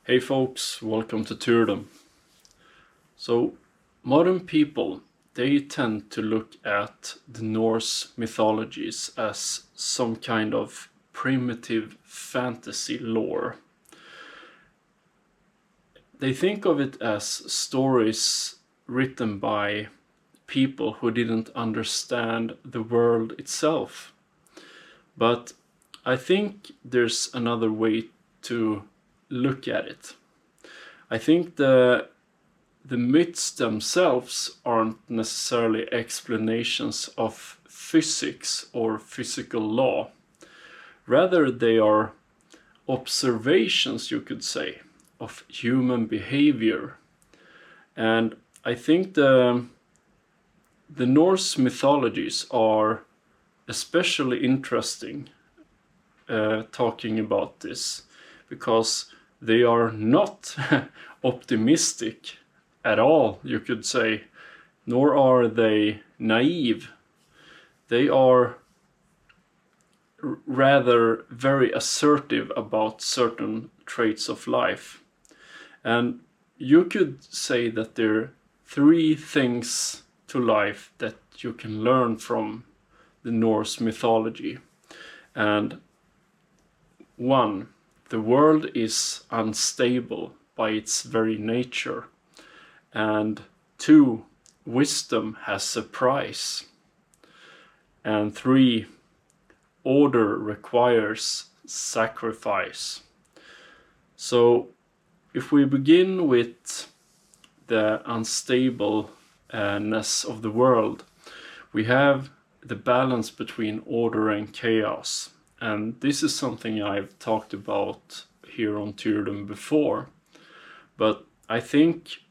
Hey folks, welcome to Tyrdom. So, modern people, they tend to look at the Norse mythologies as some kind of primitive fantasy lore. They think of it as stories written by people who didn't understand the world itself. But I think there's another way to look at it. I think the myths themselves aren't necessarily explanations of physics or physical law. Rather, they are observations, you could say, of human behavior. And I think the Norse mythologies are especially interesting talking about this, because they are not optimistic at all, you could say, nor are they naive. They are rather very assertive about certain traits of life. And you could say that there are three things to life that you can learn from the Norse mythology. And one, the world is unstable by its very nature. And two, wisdom has a price. And three, order requires sacrifice. So if we begin with the unstableness of the world, we have the balance between order and chaos. And this is something I've talked about here on Tyrdom before. But I think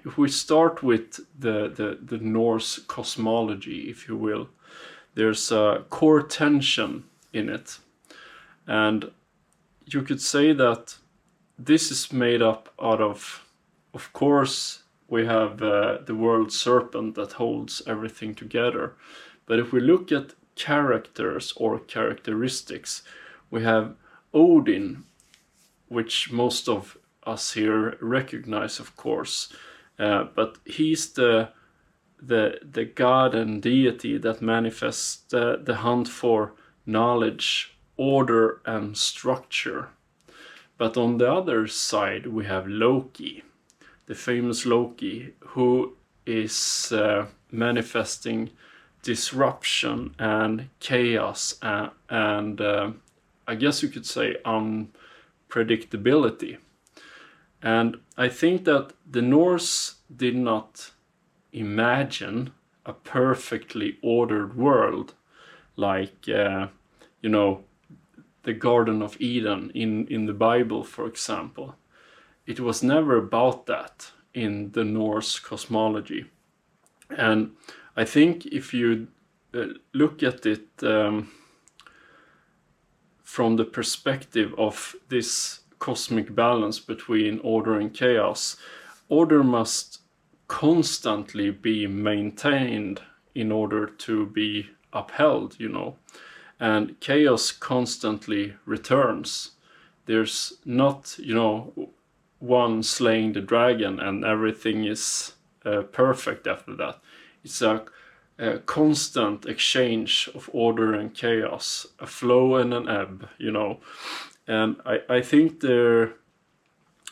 if we start with the Norse cosmology, if you will, there's a core tension in it. And you could say that this is made up out of course, we have the world serpent that holds everything together. But if we look at characters or characteristics, we have Odin, which most of us here recognize, of course, but he's the god and deity that manifests the hunt for knowledge, order and structure. But on the other side we have Loki, the famous Loki, who is manifesting disruption and chaos and I guess you could say unpredictability. And I think that the Norse did not imagine a perfectly ordered world like the Garden of Eden in the Bible, for example. It was never about that in the Norse cosmology. And I think if you look at it from the perspective of this cosmic balance between order and chaos, order must constantly be maintained in order to be upheld, and chaos constantly returns. There's not, one slaying the dragon and everything is perfect after that. It's a constant exchange of order and chaos, a flow and an ebb, And I think there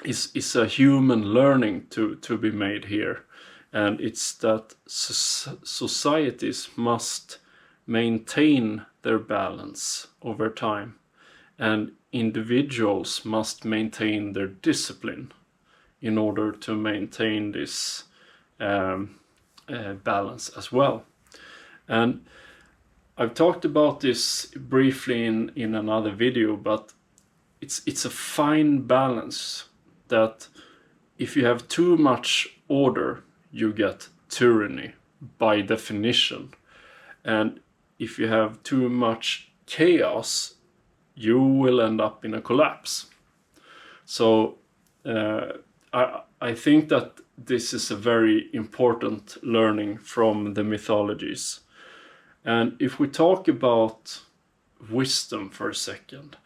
is a human learning to be made here. And it's that societies must maintain their balance over time. And individuals must maintain their discipline in order to maintain this balance as well. And I've talked about this briefly in another video, but it's a fine balance that if you have too much order, you get tyranny by definition. And if you have too much chaos, you will end up in a collapse. So I think that this is a very important learning from the mythologies. And if we talk about wisdom for a second,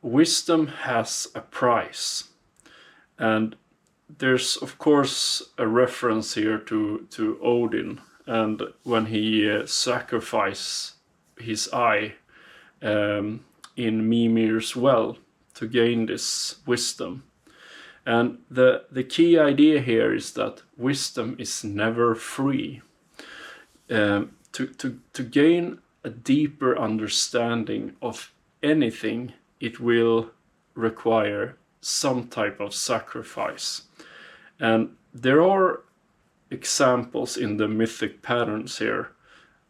wisdom has a price. And there's of course a reference here to Odin, and when he sacrificed his eye in Mimir's Well to gain this wisdom. And the key idea here is that wisdom is never free. To gain a deeper understanding of anything, it will require some type of sacrifice. And there are examples in the mythic patterns here.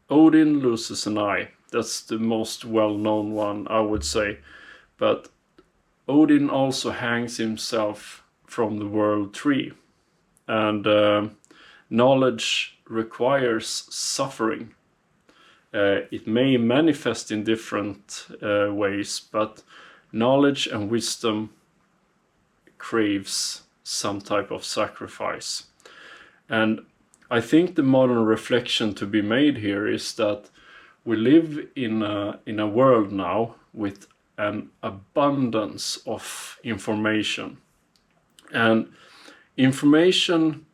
Odin loses an eye. That's the most well-known one, I would say. But Odin also hangs himself from the world tree. And knowledge requires suffering. It may manifest in different ways, but knowledge and wisdom craves some type of sacrifice. And I think the modern reflection to be made here is that we live in a world now with an abundance of information. And information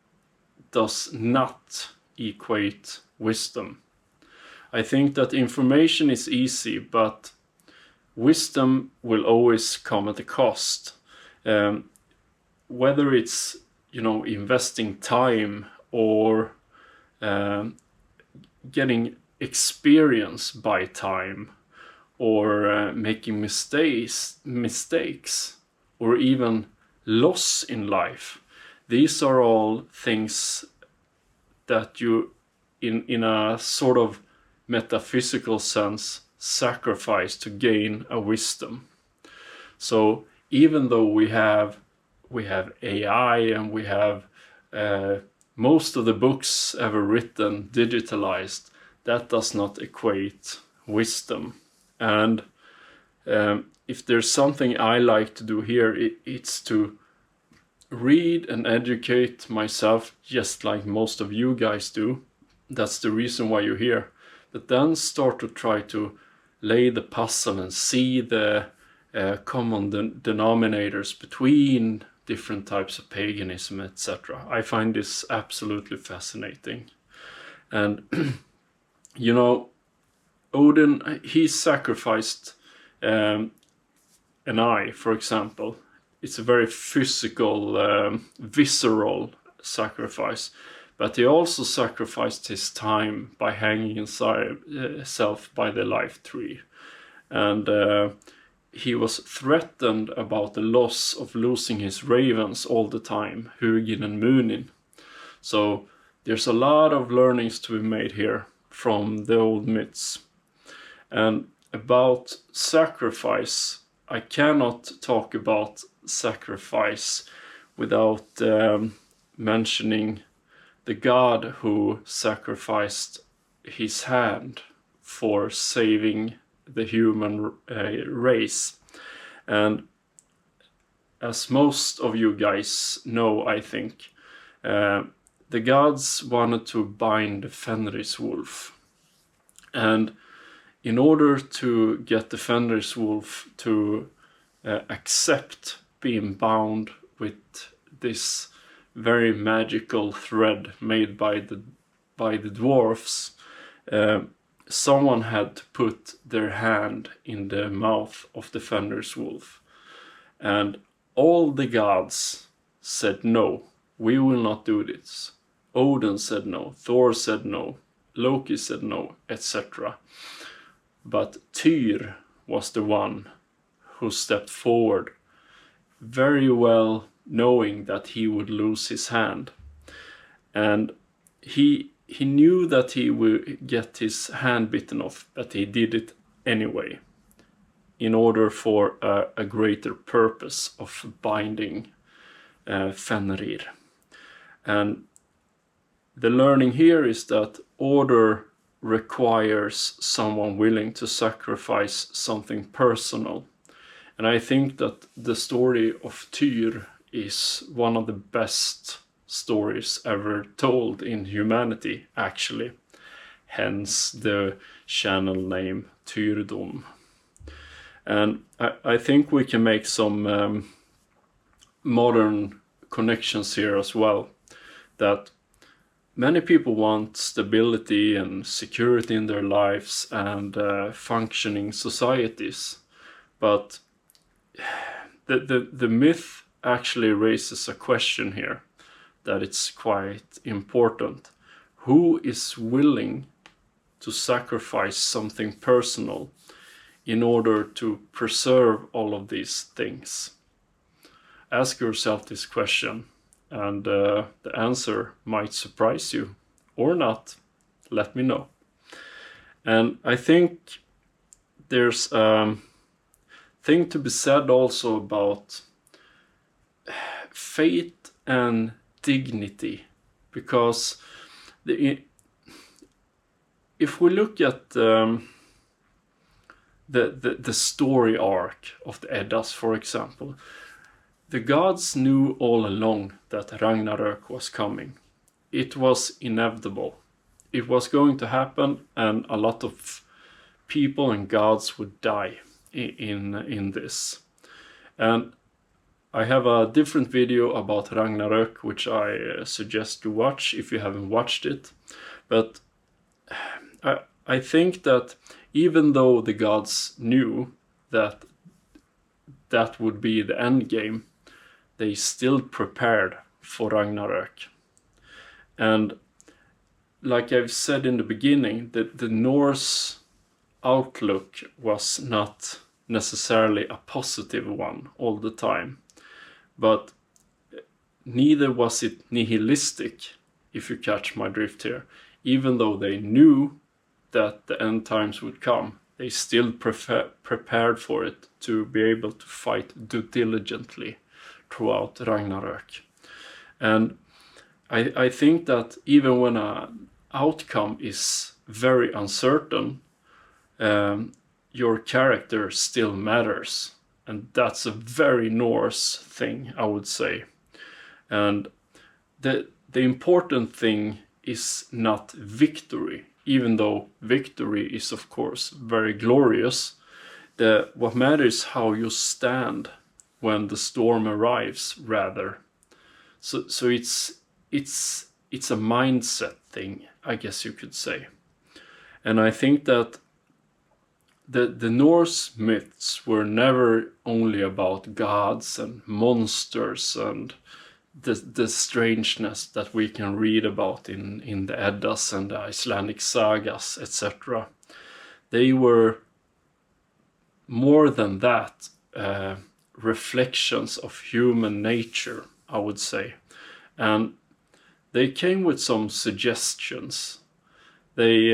does not equate wisdom. I think that information is easy, but wisdom will always come at a cost. Whether it's, investing time or getting experience by time, or making mistakes, or even loss in life. These are all things that you, in a sort of metaphysical sense, sacrifice to gain a wisdom. So even though we have AI and we have most of the books ever written digitalized, that does not equate wisdom. And if there's something I like to do here, it's to read and educate myself, just like most of you guys do. That's the reason why you're here. But then start to try to lay the puzzle and see the common denominators between different types of paganism, etc. I find this absolutely fascinating. And Odin, he sacrificed an eye, for example. It's a very physical, visceral sacrifice. But he also sacrificed his time by hanging himself by the life tree. And he was threatened about the loss of losing his ravens all the time, Hugin and Munin. So there's a lot of learnings to be made here from the old myths. And about sacrifice, I cannot talk about sacrifice without mentioning the god who sacrificed his hand for saving the human race. And as most of you guys know, I think, the gods wanted to bind Fenrir's wolf. And in order to get the Fenrir's wolf to accept being bound with this very magical thread made by the dwarfs, someone had to put their hand in the mouth of the Fenrir's wolf. And all the gods said no, we will not do this. Odin said no, Thor said no, Loki said no, etc. But Tyr was the one who stepped forward, very well knowing that he would lose his hand. And he knew that he would get his hand bitten off, but he did it anyway, in order for a greater purpose of binding Fenrir. And the learning here is that order requires someone willing to sacrifice something personal. And I think that the story of Tyr is one of the best stories ever told in humanity, actually. Hence the channel name Tyrdom. And I think we can make some modern connections here as well. That many people want stability and security in their lives and functioning societies. But the myth actually raises a question here that it's quite important. Who is willing to sacrifice something personal in order to preserve all of these things? Ask yourself this question, and the answer might surprise you or not. Let me know. And I think there's a thing to be said also about faith and dignity, because if we look at the story arc of the Eddas, for example, the gods knew all along that Ragnarök was coming. It was inevitable. It was going to happen, and a lot of people and gods would die in this. And I have a different video about Ragnarök, which I suggest you watch if you haven't watched it. But I think that even though the gods knew that that would be the end game, they still prepared for Ragnarök. And like I've said in the beginning, the Norse outlook was not necessarily a positive one all the time. But neither was it nihilistic, if you catch my drift here. Even though they knew that the end times would come, they still prepared for it to be able to fight diligently throughout Ragnarök. And I think that even when an outcome is very uncertain, your character still matters. And that's a very Norse thing, I would say. And the important thing is not victory, even though victory is of course very glorious. What matters is how you stand when the storm arrives, rather. So it's a mindset thing, I guess you could say. And I think that the Norse myths were never only about gods and monsters and the strangeness that we can read about in the Eddas and the Icelandic sagas, etc. They were more than that, reflections of human nature, I would say. And they came with some suggestions. They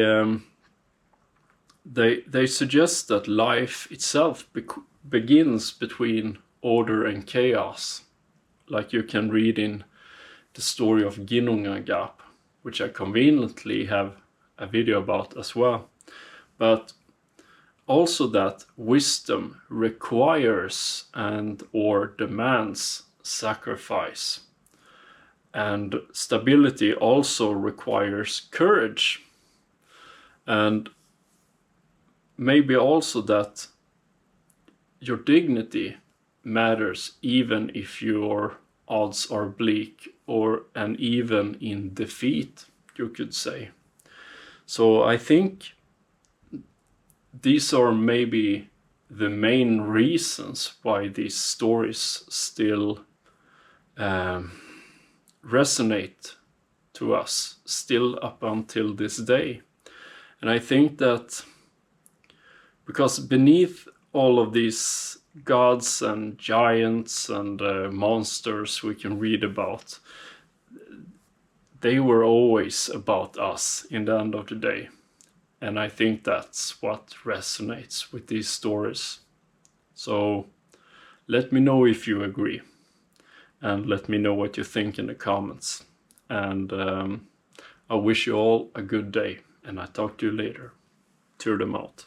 suggest that life itself begins between order and chaos, like you can read in the story of Ginnungagap, which I conveniently have a video about as well. But also that wisdom requires and or demands sacrifice. And stability also requires courage. And maybe also that your dignity matters even if your odds are bleak, and even in defeat, you could say. So I think these are maybe the main reasons why these stories still resonate to us, still up until this day. And I think that because beneath all of these gods and giants and monsters we can read about, they were always about us in the end of the day. And I think that's what resonates with these stories. So let me know if you agree. And let me know what you think in the comments. And I wish you all a good day. And I talk to you later. Tyrdom out.